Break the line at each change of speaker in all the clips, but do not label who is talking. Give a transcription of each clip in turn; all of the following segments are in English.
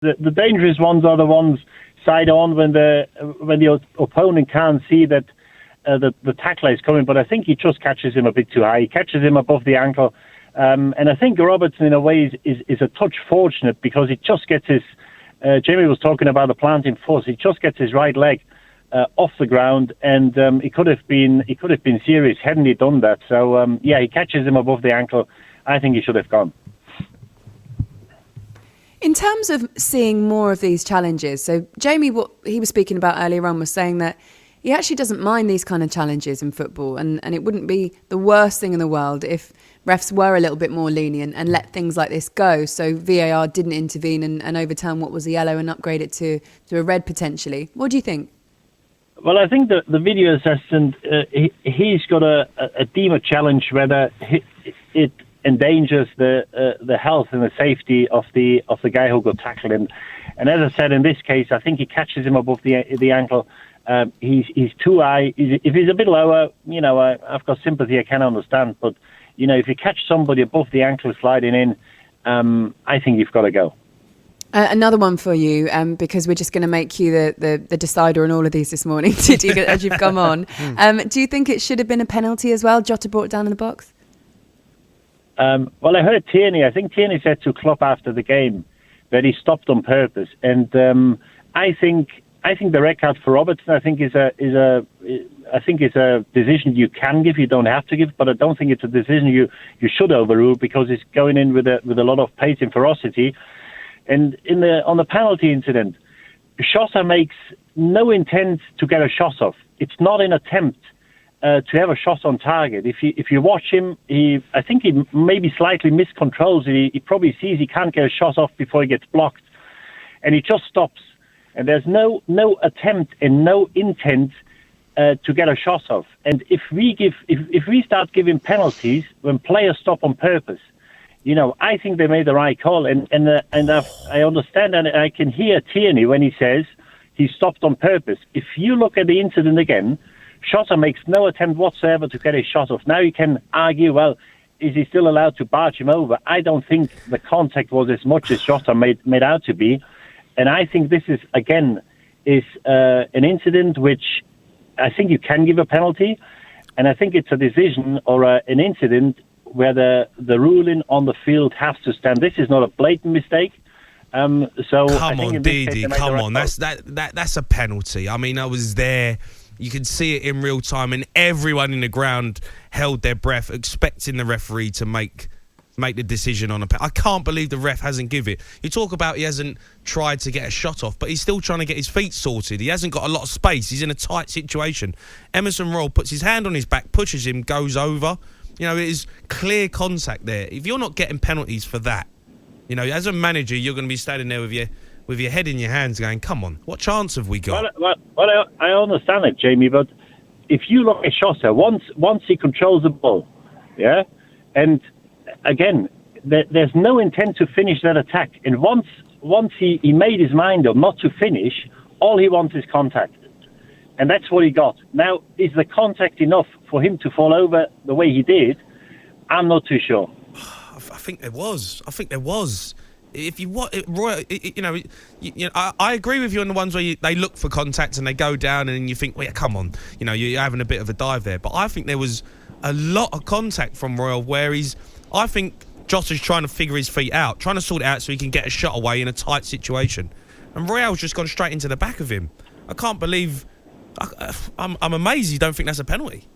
The dangerous ones are the ones side on when the opponent can't see that the tackler is coming. But I think he just catches him a bit too high. He catches him above the ankle. And I think Robertson, in a way, is a touch fortunate because he just gets his... Jamie was talking about the planting force. He just gets his right leg off the ground, and it could have been serious hadn't he done that. So, he catches him above the ankle. I think he should have gone.
In terms of seeing more of these challenges, so Jamie, what he was speaking about earlier on was saying that he actually doesn't mind these kind of challenges in football, and it wouldn't be the worst thing in the world if refs were a little bit more lenient and let things like this go, so VAR didn't intervene and overturn what was a yellow and upgrade it to a red potentially. What do you think?
Well, I think the video assistant, he's got a deemer challenge whether it endangers the health and the safety of the guy who got tackled. And as I said, in this case, I think he catches him above the ankle. He's too high. If he's a bit lower, I've got sympathy. I can understand. But if you catch somebody above the ankle sliding in, I think you've got to go.
Another one for you, because we're just going to make you the decider on all of these this morning, Didi, as you've come on. Do you think it should have been a penalty as well? Jota brought it down in the box.
Well, I heard Tierney. I think Tierney said to Klopp after the game that he stopped on purpose, and I think the red card for Robertson, I think is a decision you can give. You don't have to give, but I don't think it's a decision you should overrule because it's going in with a lot of pace and ferocity. And on the penalty incident, Jota makes no intent to get a shot off. It's not an attempt to have a shot on target. If you watch him, I think he maybe slightly miscontrols it. He probably sees he can't get a shot off before he gets blocked, and he just stops. And there's no attempt and no intent to get a shot off. And if we start giving penalties when players stop on purpose, I think they made the right call. And I understand and I can hear Tierney when he says he stopped on purpose. If you look at the incident again, Jota makes no attempt whatsoever to get a shot off. Now you can argue, well, is he still allowed to barge him over? I don't think the contact was as much as Jota made out to be. And I think this is, again, an incident which I think you can give a penalty. And I think it's a decision or an incident where the ruling on the field has to stand. This is not a blatant mistake. Come
on, Didi, come on. That's a penalty. I mean, I was there. You can see it in real time, and everyone in the ground held their breath, expecting the referee to make the decision on a penalty. I can't believe the ref hasn't given it. You talk about he hasn't tried to get a shot off, but he's still trying to get his feet sorted. He hasn't got a lot of space. He's in a tight situation. Emerson Royal puts his hand on his back, pushes him, goes over. It is clear contact there. If you're not getting penalties for that, as a manager, you're going to be standing there with your head in your hands going, come on, what chance have we got?
Well, I understand it, Jamie, but if you look at Jota, once he controls the ball, yeah, and again, there's no intent to finish that attack. And once he made his mind up not to finish, all he wants is contact. And that's what he got. Now, is the contact enough for him to fall over the way he did? I'm not too sure.
I think there was. If you want, Roy, I agree with you on the ones where they look for contact and they go down and you think, well, yeah, come on, you're having a bit of a dive there. But I think there was a lot of contact from Royal where I think Jota's trying to figure his feet out, trying to sort it out so he can get a shot away in a tight situation. And Royal's just gone straight into the back of him. I can't believe... I'm amazed you don't think that's a penalty.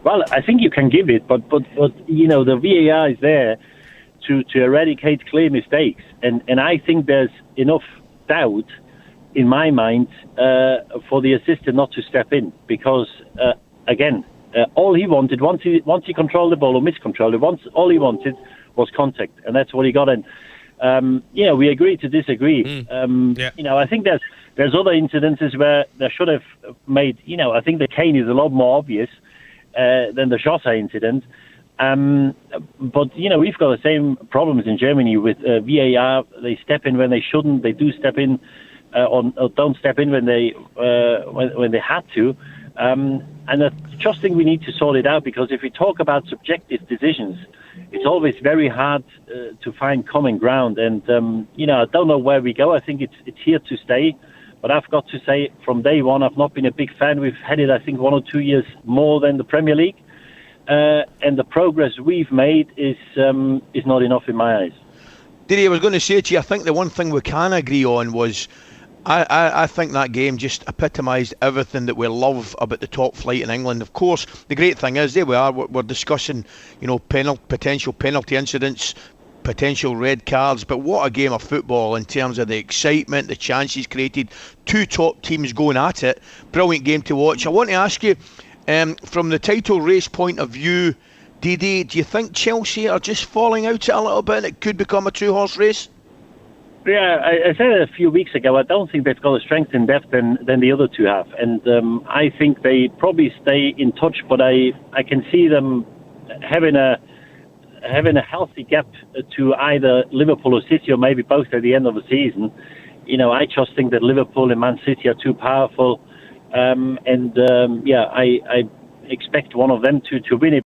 Well, I think you can give it, but the VAR is there to eradicate clear mistakes, and I think there's enough doubt in my mind for the assistant not to step in because again, all he wanted once he controlled the ball or miscontrolled it, all he wanted was contact, and that's what he got. And we agree to disagree. I think there's other incidences where they should have made. I think the Kane is a lot more obvious than the Jota incident. But we've got the same problems in Germany with VAR. They step in when they shouldn't. They do step in or don't step in when they had to. And I just think we need to sort it out because if we talk about subjective decisions, it's always very hard to find common ground. And I don't know where we go. I think it's here to stay. But I've got to say, from day one, I've not been a big fan. We've had it, I think, 1 or 2 years more than the Premier League. And the progress we've made is not enough in my eyes.
Didi, I was going to say to you, I think the one thing we can agree on was I think that game just epitomised everything that we love about the top flight in England. Of course, the great thing is, there we are, we're discussing, potential penalty incidents, potential red cards, but what a game of football in terms of the excitement, the chances created, two top teams going at it. Brilliant game to watch. I want to ask you, from the title race point of view, Didi, do you think Chelsea are just falling out a little bit and it could become a two-horse race?
Yeah, I said it a few weeks ago, I don't think they've got a strength in depth than the other two have. And I think they probably stay in touch, but I can see them having a healthy gap to either Liverpool or City, or maybe both at the end of the season. I just think that Liverpool and Man City are too powerful. I expect one of them to win it.